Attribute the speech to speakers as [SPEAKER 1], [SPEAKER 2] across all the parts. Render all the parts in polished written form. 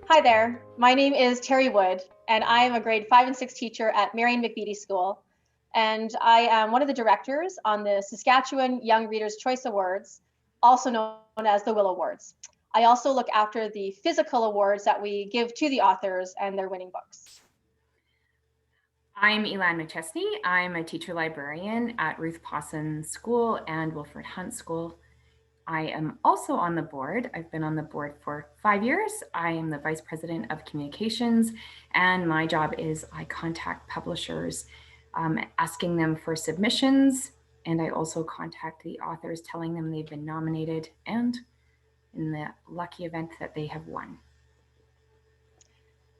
[SPEAKER 1] Hi there, my name is Terry Wood, and I am a grade 5 and 6 teacher at Marion McBeady School. And I am one of the directors on the Saskatchewan Young Readers' Choice Awards, also known as the Willow Awards. I also look after the physical awards that we give to the authors and their winning books.
[SPEAKER 2] I'm Elann McChesney. I'm a teacher librarian at Ruth Pawson School and Wilfred Hunt School. I am also on the board. I've been on the board for 5 years. I am the Vice President of Communications, and my job is I contact publishers asking them for submissions, and I also contact the authors telling them they've been nominated and in the lucky event that they have won.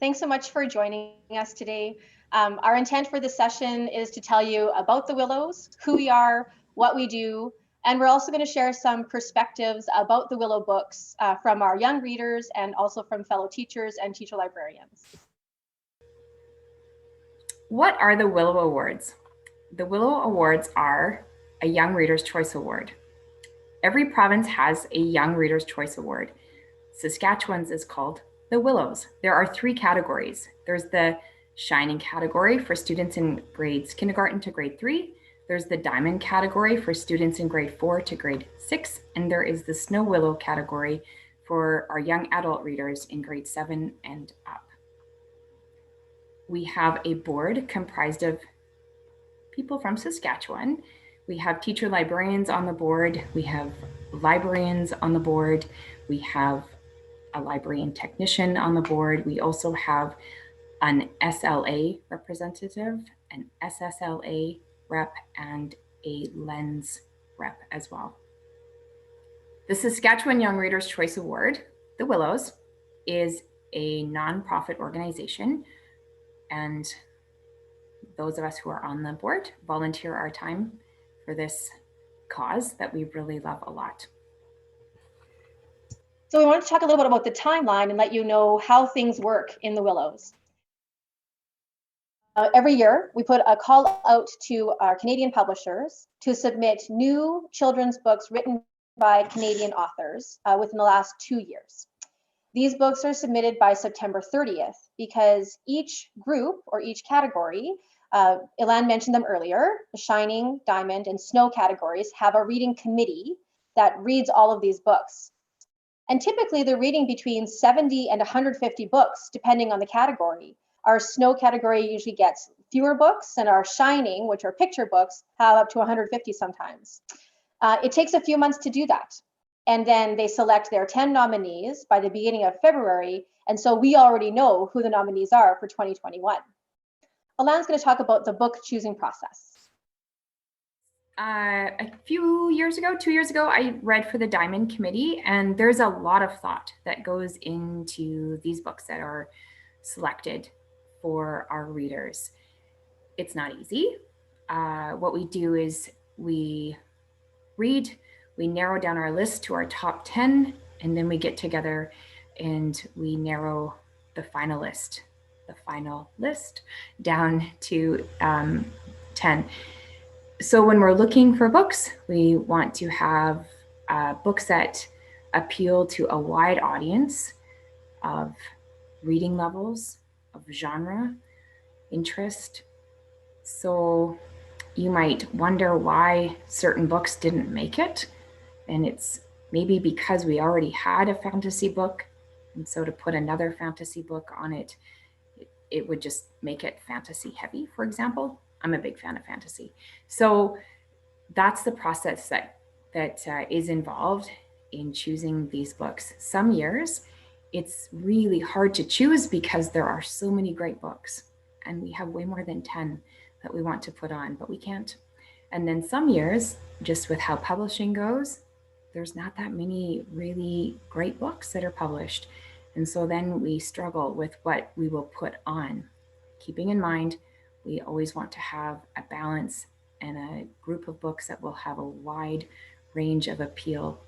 [SPEAKER 1] Thanks so much for joining us today. Our intent for this session is to tell you about the Willows, who we are, what we do, and we're also going to share some perspectives about the Willow books from our young readers and also from fellow teachers and teacher librarians.
[SPEAKER 2] What are the Willow Awards? The Willow Awards are a Young Reader's Choice Award. Every province has a Young Reader's Choice Award. Saskatchewan's is called the Willows. There are 3 categories. There's the Shining category for students in grades kindergarten to grade 3. There's the Diamond category for students in grade 4 to grade 6. And there is the Snow Willow category for our young adult readers in grade 7 and up. We have a board comprised of people from Saskatchewan. We have teacher librarians on the board. We have librarians on the board. We have a librarian technician on the board. We also have an SLA representative, an SSLA rep, and a LENS rep as well. The Saskatchewan Young Readers' Choice Award, the Willows, is a nonprofit organization, and those of us who are on the board volunteer our time for this cause that we really love a lot.
[SPEAKER 1] So we want to talk a little bit about the timeline and let you know how things work in the Willows. Every year, we put a call out to our Canadian publishers to submit new children's books written by Canadian authors within the last 2 years. These books are submitted by September 30th because each group or each category, Elann mentioned them earlier, the Shining, Diamond, and Snow categories have a reading committee that reads all of these books. And typically they're reading between 70 and 150 books, depending on the category. Our Snow category usually gets fewer books, and our Shining, which are picture books, have up to 150 sometimes. It takes a few months to do that. And then they select their 10 nominees by the beginning of February. And so we already know who the nominees are for 2021. Elann's going to talk about the book choosing process.
[SPEAKER 2] A few years ago, 2 years ago, I read for the Diamond Committee, and there's a lot of thought that goes into these books that are selected for our readers. It's not easy. What we do is we read, we narrow down our list to our top 10, and then we get together and we narrow the final list down to 10. So when we're looking for books, we want to have books that appeal to a wide audience of reading levels, of genre, interest. So you might wonder why certain books didn't make it. And it's maybe because we already had a fantasy book. And so to put another fantasy book on it, it would just make it fantasy heavy, for example. I'm a big fan of fantasy. So that's the process that is involved in choosing these books. Some years, it's really hard to choose because there are so many great books, and we have way more than 10 that we want to put on, but we can't. And then some years, just with how publishing goes, there's not that many really great books that are published. And so then we struggle with what we will put on, keeping in mind we always want to have a balance and a group of books that will have a wide range of appeal,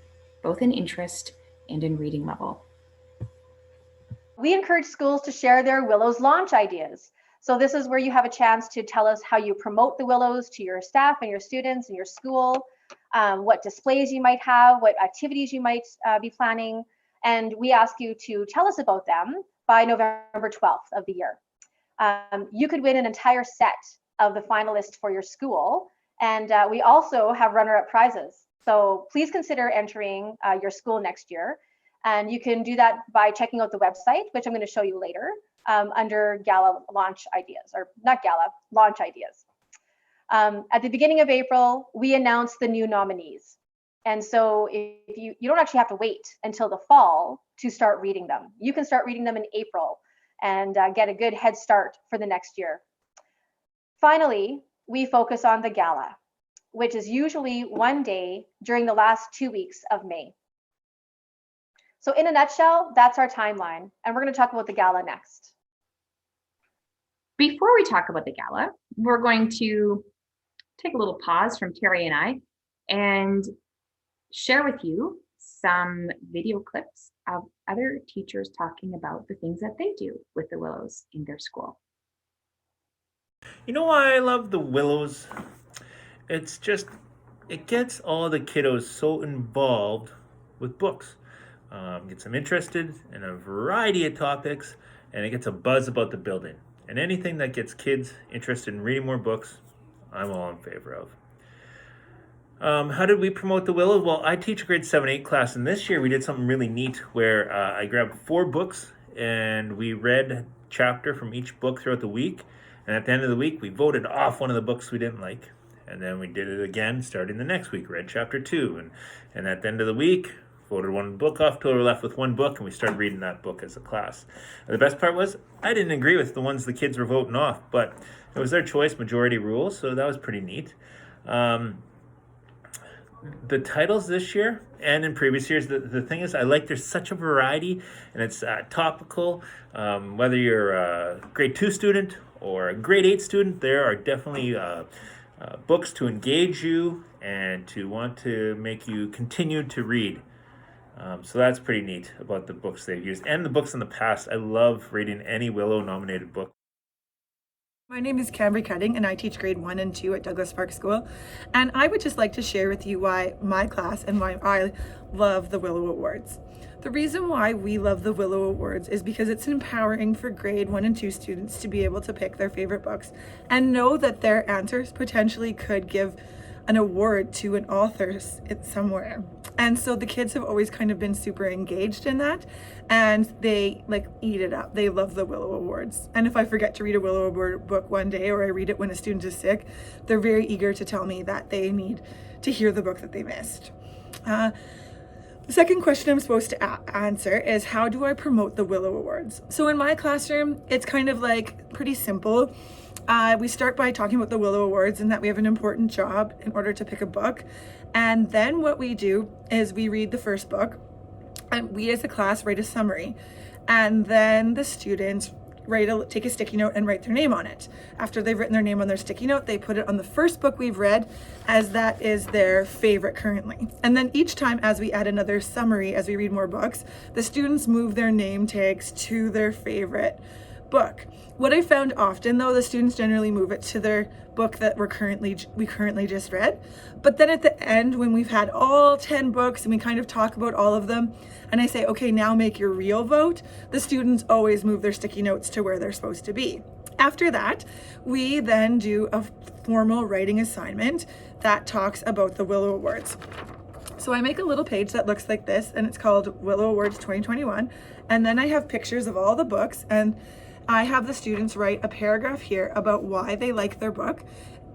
[SPEAKER 2] both in interest and in reading level.
[SPEAKER 1] We encourage schools to share their Willows launch ideas. So this is where you have a chance to tell us how you promote the Willows to your staff and your students and your school, what displays you might have, what activities you might be planning. And we ask you to tell us about them by November 12th of the year. You could win an entire set of the finalists for your school. And we also have runner-up prizes. So please consider entering your school next year. And you can do that by checking out the website, which I'm going to show you later, under Gala launch ideas, or not Gala, launch ideas. At the beginning of April, we announced the new nominees. And so if you don't actually have to wait until the fall to start reading them. You can start reading them in April and get a good head start for the next year. Finally, we focus on the Gala, which is usually one day during the last 2 weeks of May. So in a nutshell, that's our timeline. And we're going to talk about the Gala next.
[SPEAKER 2] Before we talk about the Gala, we're going to take a little pause from Terry and I and share with you some video clips of other teachers talking about the things that they do with the Willows in their school.
[SPEAKER 3] You know why I love the Willows? It's just, it gets all the kiddos so involved with books. Gets them interested in a variety of topics, and it gets a buzz about the building. And anything that gets kids interested in reading more books, I'm all in favor of. How did we promote the Willows? Well, I teach a grade 7-8 class, and this year we did something really neat where I grabbed 4 books and we read a chapter from each book throughout the week. And at the end of the week, we voted off one of the books we didn't like. And then we did it again starting the next week, read chapter 2. And at the end of the week, voted one book off till we were left with one book, and we started reading that book as a class. And the best part was, I didn't agree with the ones the kids were voting off, but it was their choice, majority rule, so that was pretty neat. The titles this year and in previous years, the thing is, I like there's such a variety, and it's topical. Whether you're a grade 2 student or a grade 8 student, there are definitely books to engage you and to want to make you continue to read. So that's pretty neat about the books they've used and the books in the past. I love reading any Willow nominated book.
[SPEAKER 4] My name is Camry Cutting, and I teach grade 1 and 2 at Douglas Park School. And I would just like to share with you why my class and why I love the Willow Awards. The reason why we love the Willow Awards is because it's empowering for grade 1 and 2 students to be able to pick their favorite books and know that their answers potentially could give an award to an author somewhere. And so the kids have always kind of been super engaged in that, and they like eat it up. They love the Willow Awards. And if I forget to read a Willow Award book one day, or I read it when a student is sick, they're very eager to tell me that they need to hear the book that they missed. The second question I'm supposed to answer is, how do I promote the Willow Awards? So in my classroom, it's kind of like pretty simple. We start by talking about the Willow Awards and that we have an important job in order to pick a book. And then what we do is we read the first book, and we as a class write a summary. And then the students take a sticky note and write their name on it. After they've written their name on their sticky note, they put it on the first book we've read, as that is their favorite currently. And then each time as we add another summary, as we read more books, the students move their name tags to their favorite book. What I found often, though, the students generally move it to their book that we currently just read. But then at the end, when we've had all 10 books and we kind of talk about all of them, and I say, okay, now make your real vote, the students always move their sticky notes to where they're supposed to be. After that, we then do a formal writing assignment that talks about the Willow Awards. So I make a little page that looks like this, and it's called Willow Awards 2021. And then I have pictures of all the books, and I have the students write a paragraph here about why they like their book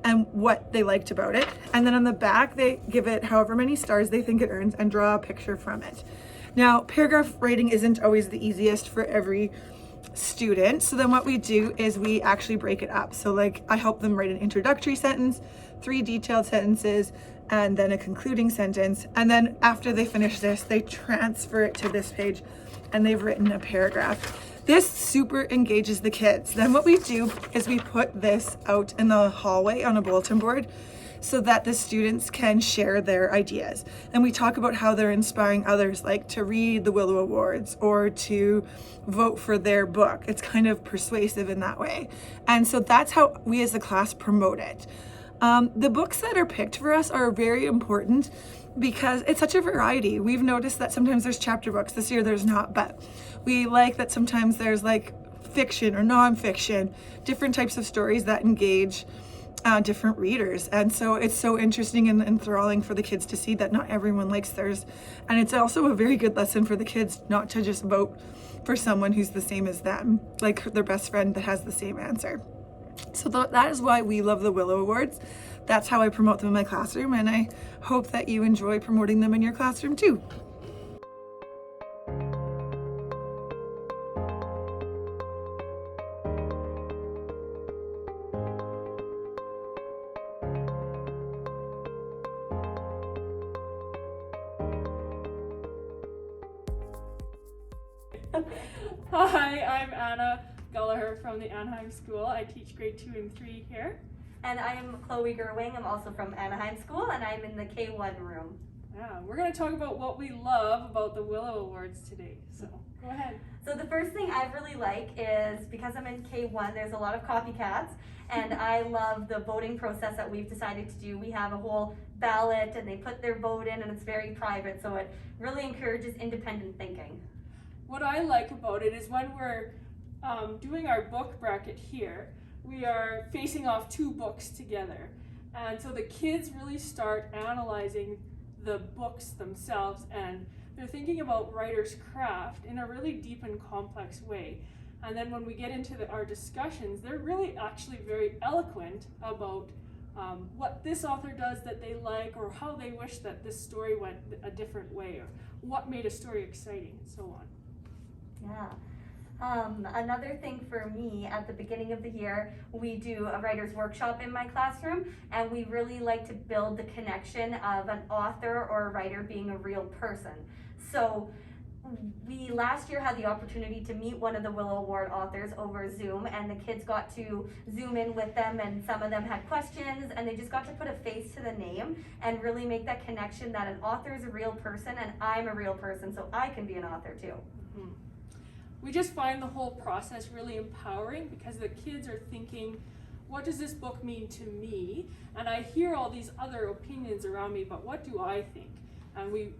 [SPEAKER 4] and what they liked about it. And then on the back, they give it however many stars they think it earns and draw a picture from it. Now, paragraph writing isn't always the easiest for every student. So then what we do is we actually break it up. So like I help them write an introductory sentence, 3 detailed sentences, and then a concluding sentence. And then after they finish this, they transfer it to this page and they've written a paragraph. This super engages the kids. Then what we do is we put this out in the hallway on a bulletin board so that the students can share their ideas. And we talk about how they're inspiring others, like to read the Willow Awards or to vote for their book. It's kind of persuasive in that way. And so that's how we as a class promote it. The books that are picked for us are very important because it's such a variety. We've noticed that sometimes there's chapter books. This year there's not, but we like that sometimes there's like fiction or nonfiction, different types of stories that engage different readers. And so it's so interesting and enthralling for the kids to see that not everyone likes theirs. And it's also a very good lesson for the kids not to just vote for someone who's the same as them, like their best friend that has the same answer. So that is why we love the Willow Awards. That's how I promote them in my classroom, and I hope that you enjoy promoting them in your classroom too.
[SPEAKER 5] Hi, I'm Anna Gallagher from the Anaheim School. I teach grade 2 and 3 here.
[SPEAKER 6] And I am Chloe Gerwing. I'm also from Anaheim School, and I'm in the K1 room.
[SPEAKER 5] Yeah, we're going to talk about what we love about the Willow Awards today. So go ahead.
[SPEAKER 6] So the first thing I really like is, because I'm in K1, there's a lot of copycats, and I love the voting process that we've decided to do. We have a whole ballot, and they put their vote in, and it's very private, so it really encourages independent thinking.
[SPEAKER 5] What I like about it is when we're doing our book bracket here, we are facing off 2 books together. And so the kids really start analyzing the books themselves, and they're thinking about writer's craft in a really deep and complex way. And then when we get into our discussions, they're really actually very eloquent about what this author does that they like, or how they wish that this story went a different way, or what made a story exciting, and so on.
[SPEAKER 6] Yeah. Another thing for me, at the beginning of the year, we do a writer's workshop in my classroom, and we really like to build the connection of an author or a writer being a real person. So we last year had the opportunity to meet one of the Willow Award authors over Zoom, and the kids got to Zoom in with them, and some of them had questions, and they just got to put a face to the name and really make that connection that an author is a real person and I'm a real person, so I can be an author too.
[SPEAKER 5] Mm-hmm. We just find the whole process really empowering because the kids are thinking, what does this book mean to me? And I hear all these other opinions around me, but what do I think? And we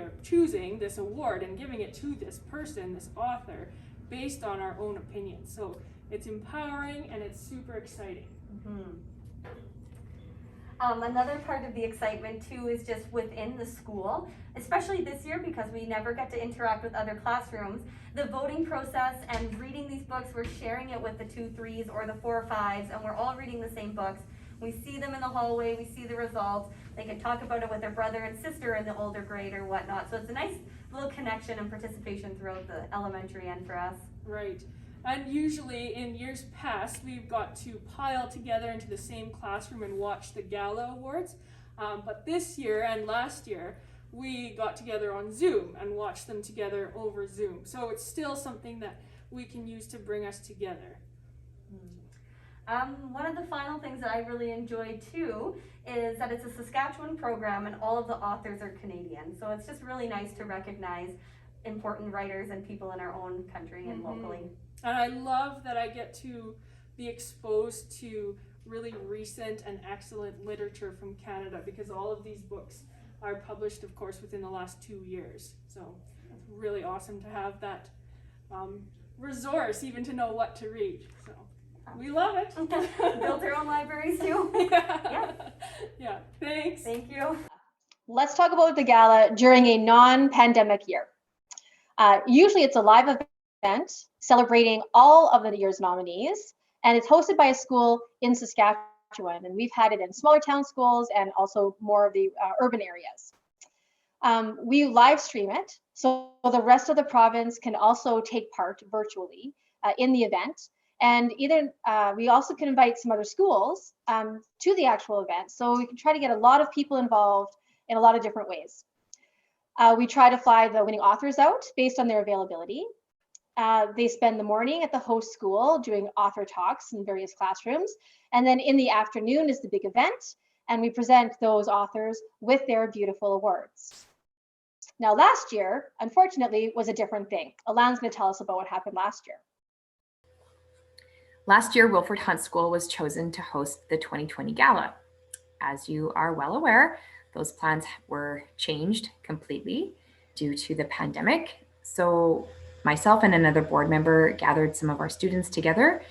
[SPEAKER 5] are choosing this award and giving it to this person, this author, based on our own opinions. So it's empowering and it's super exciting.
[SPEAKER 6] Mm-hmm. Another part of the excitement too is just within the school, especially this year because we never get to interact with other classrooms. The voting process and reading these books, we're sharing it with the 2-3s or the 4-5s, and we're all reading the same books. We see them in the hallway, we see the results. They can talk about it with their brother and sister in the older grade or whatnot. So it's a nice little connection and participation throughout the elementary end for us.
[SPEAKER 5] Right. And usually in years past, we've got to pile together into the same classroom and watch the Gala Awards. But this year and last year, we got together on Zoom and watched them together over Zoom. So it's still something that we can use to bring us together.
[SPEAKER 6] One of the final things that I really enjoyed too is that it's a Saskatchewan program and all of the authors are Canadian. So it's just really nice to recognize important writers and people in our own country and locally.
[SPEAKER 5] And I love that I get to be exposed to really recent and excellent literature from Canada, because all of these books are published, of course, within the last 2 years. So it's really awesome to have that resource, even to know what to read. So we love it.
[SPEAKER 6] Built our own libraries too.
[SPEAKER 5] Yeah, thanks.
[SPEAKER 6] Thank you.
[SPEAKER 1] Let's talk about the gala during a non-pandemic year. Usually it's a live event celebrating all of the year's nominees, and it's hosted by a school in Saskatchewan, and we've had it in smaller town schools and also more of the urban areas. We live stream it, so the rest of the province can also take part virtually in the event. And we also can invite some other schools to the actual event, so we can try to get a lot of people involved in a lot of different ways. We try to fly the winning authors out based on their availability. They spend the morning at the host school doing author talks in various classrooms. And then in the afternoon is the big event, and we present those authors with their beautiful awards. Now, last year, unfortunately, was a different thing. Elann's going to tell us about what happened last year.
[SPEAKER 2] Last year, Wilford Hunt School was chosen to host the 2020 Gala. as you are well aware, those plans were changed completely due to the pandemic. So myself and another board member gathered some of our students together,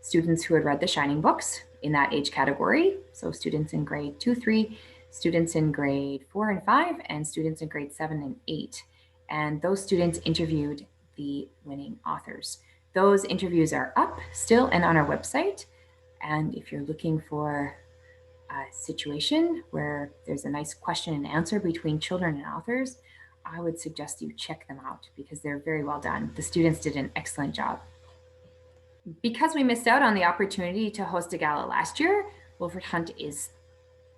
[SPEAKER 2] students who had read the Shining books in that age category. So students in grade 2, 3, students in grade 4 and 5, and students in grade 7 and 8. And those students interviewed the winning authors. Those interviews are up still and on our website. And if you're looking for a situation where there's a nice question and answer between children and authors, I would suggest you check them out because they're very well done. The students did an excellent job. Because we missed out on the opportunity to host a gala last year, Wilfred Hunt is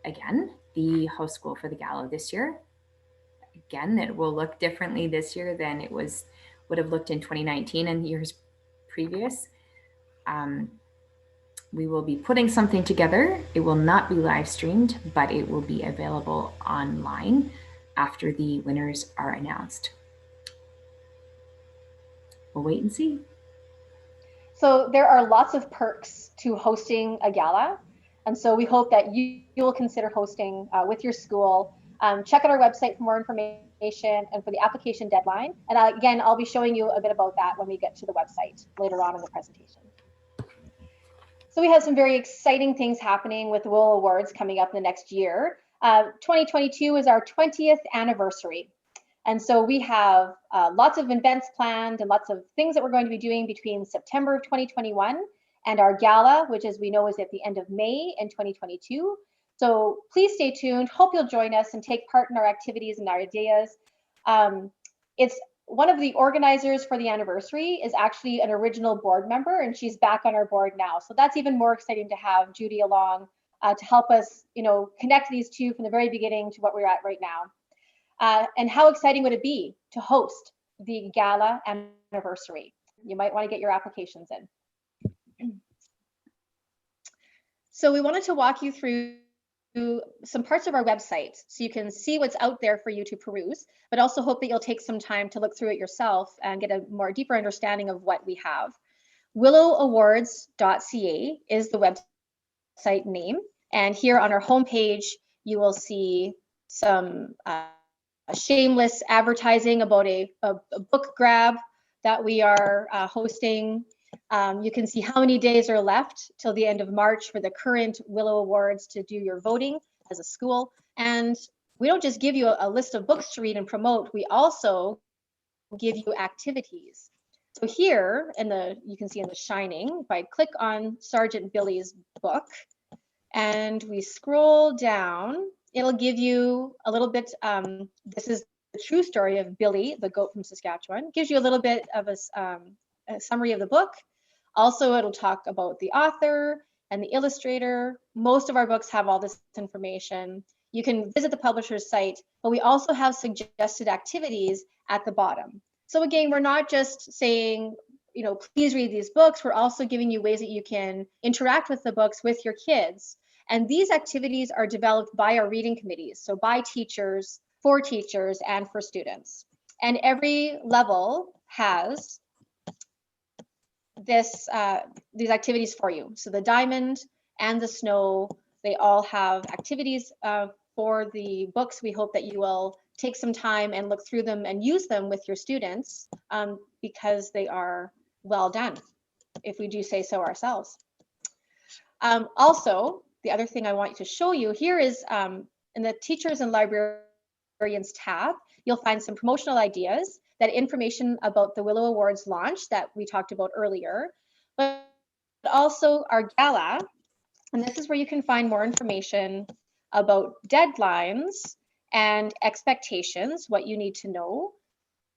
[SPEAKER 2] again the host school for the gala this year. Again, it will look differently this year than it would have looked in 2019 and years previous. We will be putting something together. It will not be live streamed, but it will be available online after the winners are announced. We'll wait and see.
[SPEAKER 1] So there are lots of perks to hosting a gala. And so we hope that you will consider hosting with your school. Check out our website for more information and for the application deadline. And again, I'll be showing you a bit about that when we get to the website later on in the presentation. So we have some very exciting things happening with the Willow Awards coming up in the next year. 2022 is our 20th anniversary. And so we have lots of events planned and lots of things that we're going to be doing between September of 2021 and our gala, which as we know is at the end of May in 2022. So please stay tuned. Hope you'll join us and take part in our activities and our ideas. It's one of the organizers for the anniversary is actually an original board member, and she's back on our board now. So that's even more exciting to have Judy along to help us, connect these two from the very beginning to what we're at right now. And how exciting would it be to host the gala anniversary? You might want to get your applications in. So we wanted to walk you through some parts of our website so you can see what's out there for you to peruse, but also hope that you'll take some time to look through it yourself and get a more deeper understanding of what we have. willowawards.ca is the website name. And here on our homepage, you will see some shameless advertising about a book grab that we are hosting. You can see how many days are left till the end of March for the current Willow Awards to do your voting as a school. And we don't just give you a list of books to read and promote, we also give you activities. So here you can see in the Shining, if I click on Sergeant Billy's book and we scroll down, it'll give you a little bit, this is the true story of Billy, the goat from Saskatchewan. Gives you a little bit of a summary of the book. Also, it'll talk about the author and the illustrator. Most of our books have all this information. You can visit the publisher's site, but we also have suggested activities at the bottom. So again, we're not just saying, please read these books. We're also giving you ways that you can interact with the books with your kids. And these activities are developed by our reading committees, so by teachers, for teachers, and for students. And every level has these activities for you. So the diamond and the snow, they all have activities for the books. We hope that you will take some time and look through them and use them with your students because they are well done, if we do say so ourselves. Also, the other thing I want to show you here is in the Teachers and Librarians tab, you'll find some promotional ideas, that information about the Willow Awards launch that we talked about earlier, but also our gala. And this is where you can find more information about deadlines and expectations, what you need to know.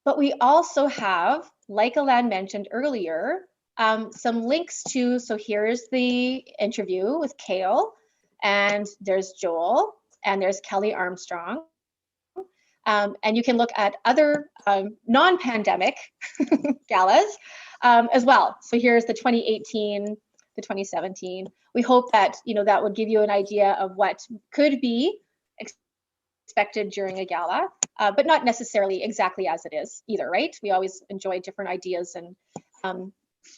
[SPEAKER 1] But we also have, like Elann mentioned earlier, some links to, so here's the interview with Kale, and there's Joel, and there's Kelly Armstrong. And you can look at other non-pandemic galas as well. So here's the 2018, the 2017. We hope that, that would give you an idea of what could be expected during a gala, but not necessarily exactly as it is either, right? We always enjoy different ideas and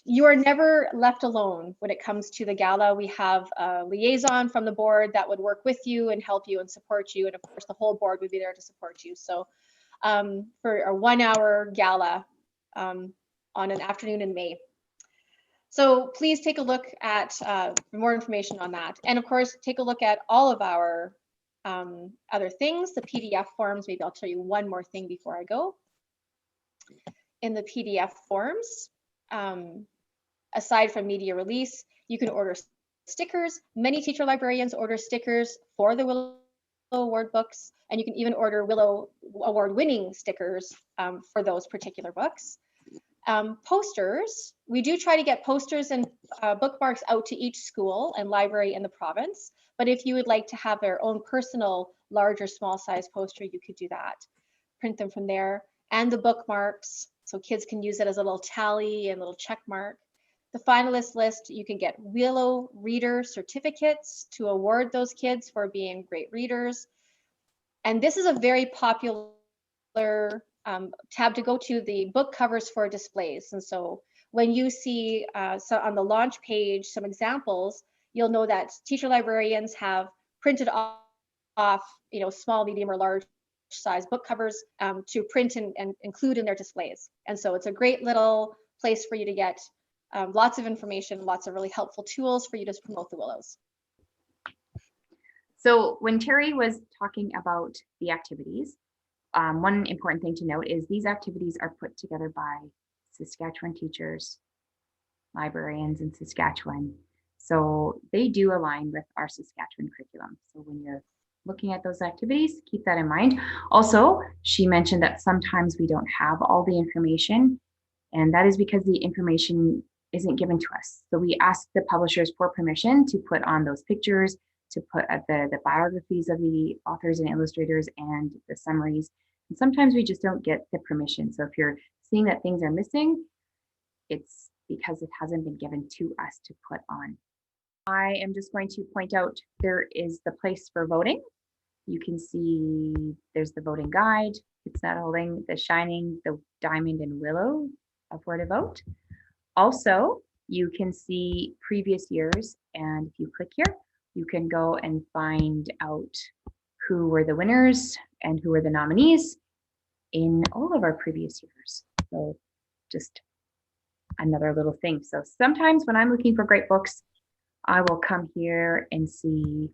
[SPEAKER 1] You are never left alone when it comes to the gala. We have a liaison from the board that would work with you and help you and support you. And of course, the whole board would be there to support you. So for a 1-hour gala on an afternoon in May. So please take a look at more information on that. And of course, take a look at all of our other things, the PDF forms. Maybe I'll tell you one more thing before I go. In the PDF forms, aside from media release, you can order stickers. Many teacher librarians order stickers for the Willow Award books, and you can even order Willow Award winning stickers for those particular books. Posters, we do try to get posters and bookmarks out to each school and library in the province, but if you would like to have their own personal large or small size poster, you could do that. Print them from there. And the bookmarks, so kids can use it as a little tally and little check mark. The finalist list, you can get Willow Reader certificates to award those kids for being great readers. And this is a very popular tab to go to, the book covers for displays. And so when you see so on the launch page some examples, you'll know that teacher librarians have printed off small, medium, or large size book covers to print and include in their displays. And so it's a great little place for you to get lots of information, lots of really helpful tools for you to promote the Willows.
[SPEAKER 2] So when Terry was talking about the activities, one important thing to note is these activities are put together by Saskatchewan teachers, librarians in Saskatchewan. So they do align with our Saskatchewan curriculum. So when you're looking at those activities, keep that in mind. Also, she mentioned that sometimes we don't have all the information, and that is because the information isn't given to us. So we ask the publishers for permission to put on those pictures, to put at the biographies of the authors and illustrators and the summaries. And sometimes we just don't get the permission. So if you're seeing that things are missing, it's because it hasn't been given to us to put on. I am just going to point out there is the place for voting. You can see there's the voting guide. It's not holding the Shining, the Diamond, and Willow of where to vote. Also, you can see previous years, and if you click here, you can go and find out who were the winners and who were the nominees in all of our previous years. So just another little thing. So sometimes when I'm looking for great books, I will come here and see,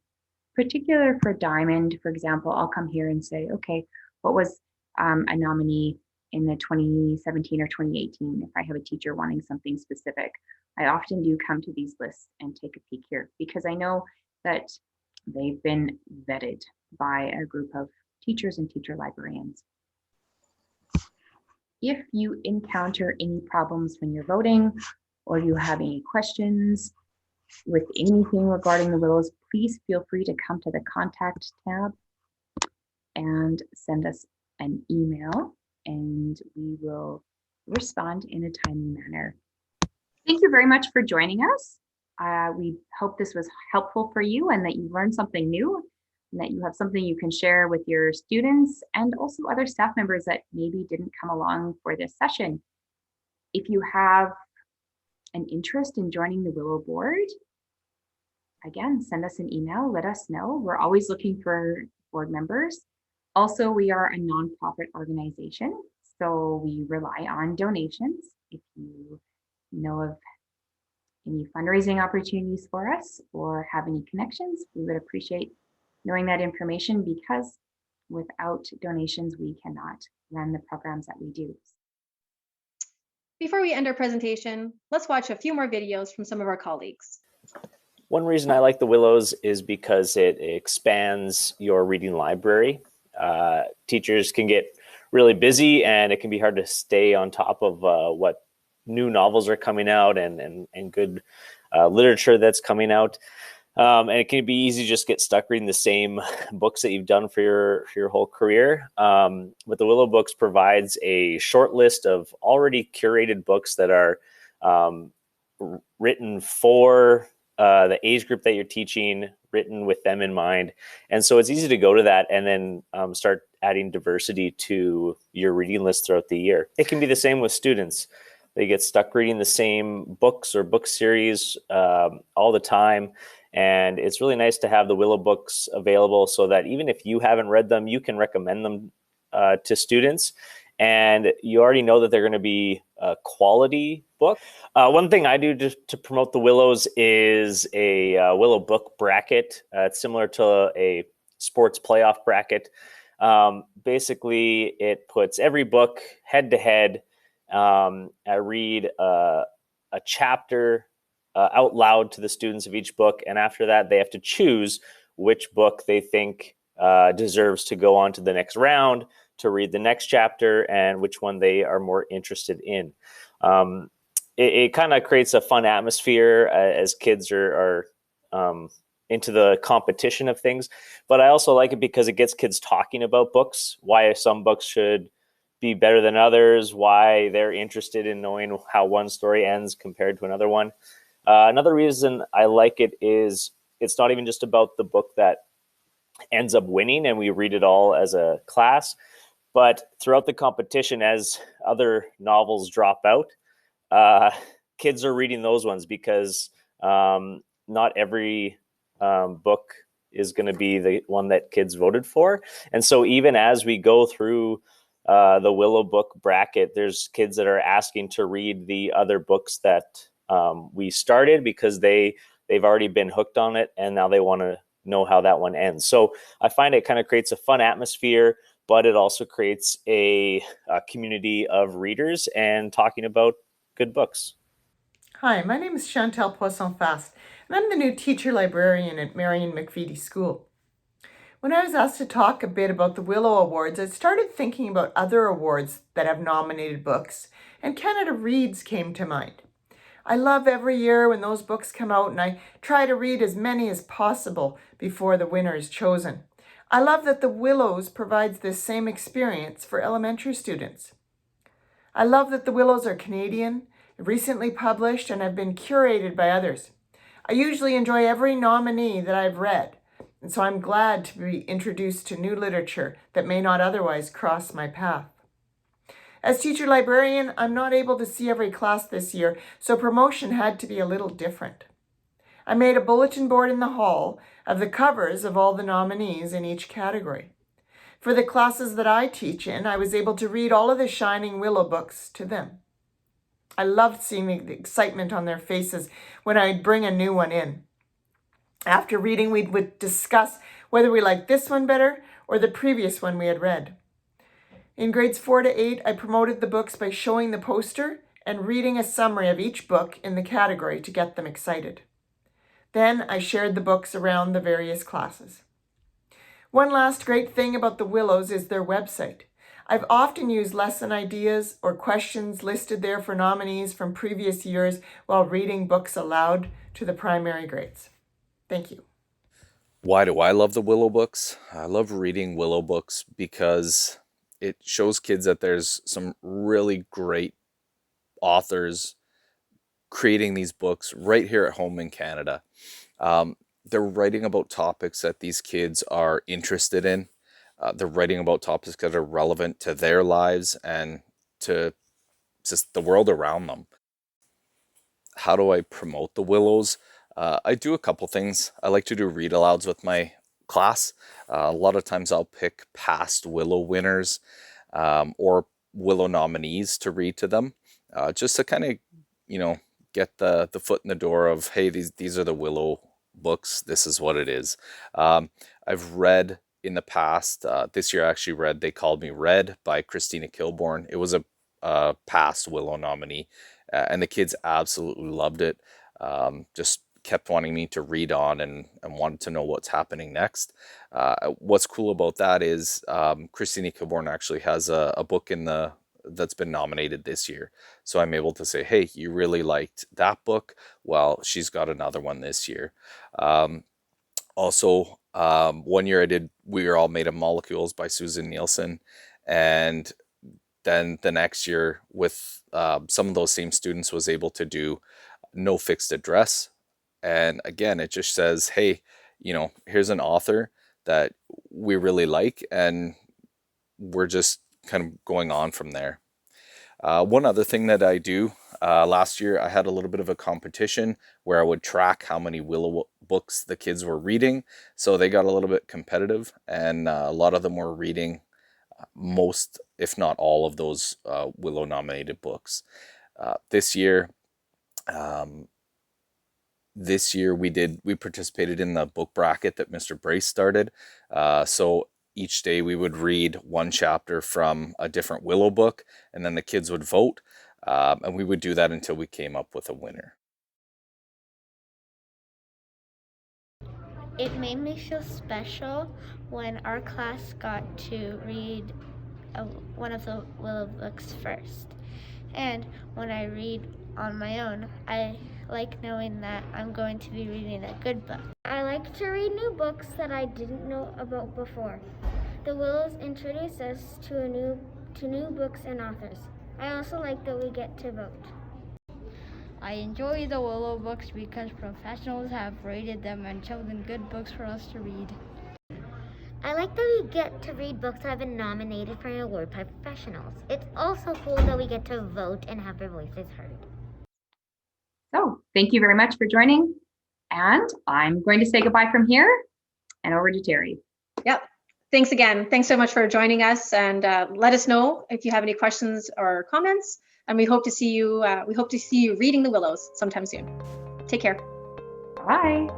[SPEAKER 2] particular for Diamond, for example, I'll come here and say, okay, what was a nominee in the 2017 or 2018? If I have a teacher wanting something specific, I often do come to these lists and take a peek here because I know that they've been vetted by a group of teachers and teacher librarians. If you encounter any problems when you're voting, or you have any questions with anything regarding the Willows, please feel free to come to the contact tab and send us an email, and we will respond in a timely manner. Thank you very much for joining us. We hope this was helpful for you and that you learned something new and that you have something you can share with your students and also other staff members that maybe didn't come along for this session. If you have an interest in joining the Willow board, again, send us an email, let us know. We're always looking for board members. Also, we are a nonprofit organization, so we rely on donations. If you know of any fundraising opportunities for us or have any connections, we would appreciate knowing that information because without donations, we cannot run the programs that we do.
[SPEAKER 1] Before we end our presentation, let's watch a few more videos from some of our colleagues.
[SPEAKER 7] One reason I like the Willows is because it expands your reading library. Teachers can get really busy and it can be hard to stay on top of what new novels are coming out and good literature that's coming out. And it can be easy to just get stuck reading the same books that you've done for your whole career. But the Willow Books provides a short list of already curated books that are written for the age group that you're teaching, written with them in mind. And so it's easy to go to that and then start adding diversity to your reading list throughout the year. It can be the same with students. They get stuck reading the same books or book series all the time. And it's really nice to have the Willow books available so that even if you haven't read them, you can recommend them to students. And you already know that they're going to be a quality book. One thing I do to promote the Willows is a Willow book bracket. It's similar to a sports playoff bracket. Basically, it puts every book head to head. I read a chapter out loud to the students of each book, and after that, they have to choose which book they think deserves to go on to the next round, to read the next chapter, and which one they are more interested in. It kind of creates a fun atmosphere as kids are into the competition of things. But I also like it because it gets kids talking about books, why some books should be better than others, why they're interested in knowing how one story ends compared to another one. Another reason I like it is it's not even just about the book that ends up winning and we read it all as a class, but throughout the competition, as other novels drop out, kids are reading those ones because not every book is going to be the one that kids voted for. And so even as we go through the Willow book bracket, there's kids that are asking to read the other books that we started because they've already been hooked on it and now they want to know how that one ends. So I find it kind of creates a fun atmosphere, but it also creates a community of readers and talking about good books.
[SPEAKER 8] Hi, my name is Chantal Poisson-Fast, and I'm the new teacher librarian at Marion McVitie School. When I was asked to talk a bit about the Willow Awards, I started thinking about other awards that have nominated books, and Canada Reads came to mind. I love every year when those books come out, and I try to read as many as possible before the winner is chosen. I love that the Willows provides this same experience for elementary students. I love that the Willows are Canadian, recently published, and have been curated by others. I usually enjoy every nominee that I've read, and so I'm glad to be introduced to new literature that may not otherwise cross my path. As teacher librarian, I'm not able to see every class this year, so promotion had to be a little different. I made a bulletin board in the hall of the covers of all the nominees in each category. For the classes that I teach in, I was able to read all of the Shining Willow books to them. I loved seeing the excitement on their faces when I'd bring a new one in. After reading, we would discuss whether we liked this one better or the previous one we had read. In grades 4 to 8, I promoted the books by showing the poster and reading a summary of each book in the category to get them excited. Then I shared the books around the various classes. One last great thing about the Willows is their website. I've often used lesson ideas or questions listed there for nominees from previous years while reading books aloud to the primary grades. Thank you.
[SPEAKER 9] Why do I love the Willow books? I love reading Willow books because it shows kids that there's some really great authors creating these books right here at home in Canada. They're writing about topics that these kids are interested in. They're writing about topics that are relevant to their lives and to just the world around them. How do I promote the Willows? I do a couple things. I like to do read alouds with my class. A lot of times I'll pick past Willow winners or Willow nominees to read to them, just to kind of, get the foot in the door of, hey, these are the Willow books. This is what it is. I've read in the past, this year I actually read They Called Me Red by Christina Kilbourne. It was a past Willow nominee, and the kids absolutely loved it. Just kept wanting me to read on and wanted to know what's happening next. What's cool about that is Christina Kilbourne actually has a book that's been nominated this year. So I'm able to say, hey, you really liked that book? Well, she's got another one this year. Also, one year We Are All Made of Molecules by Susan Nielsen. And then the next year with some of those same students was able to do No Fixed Address. And again, it just says, hey, here's an author that we really like, and we're just kind of going on from there. One other thing that I do, last year I had a little bit of a competition where I would track how many Willow books the kids were reading. So they got a little bit competitive, and a lot of them were reading most, if not all, of those Willow nominated books. This year we participated in the book bracket that Mr. Brace started. So each day we would read one chapter from a different Willow book, and then the kids would vote, and we would do that until we came up with a winner.
[SPEAKER 10] It made me feel special when our class got to read one of the Willow books first. And when I read on my own, I like knowing that I'm going to be reading a good book.
[SPEAKER 11] I like to read new books that I didn't know about before. The Willows introduce us to new books and authors. I also like that we get to vote.
[SPEAKER 12] I enjoy the Willow books because professionals have rated them and chosen good books for us to read.
[SPEAKER 11] I like that we get to read books that have been nominated for an award by professionals. It's also cool that we get to vote and have our voices heard.
[SPEAKER 2] So thank you very much for joining. And I'm going to say goodbye from here and over to Terry.
[SPEAKER 1] Yep. Thanks again. Thanks so much for joining us, and let us know if you have any questions or comments. And we hope to see you. We hope to see you reading The Willows sometime soon. Take care.
[SPEAKER 2] Bye.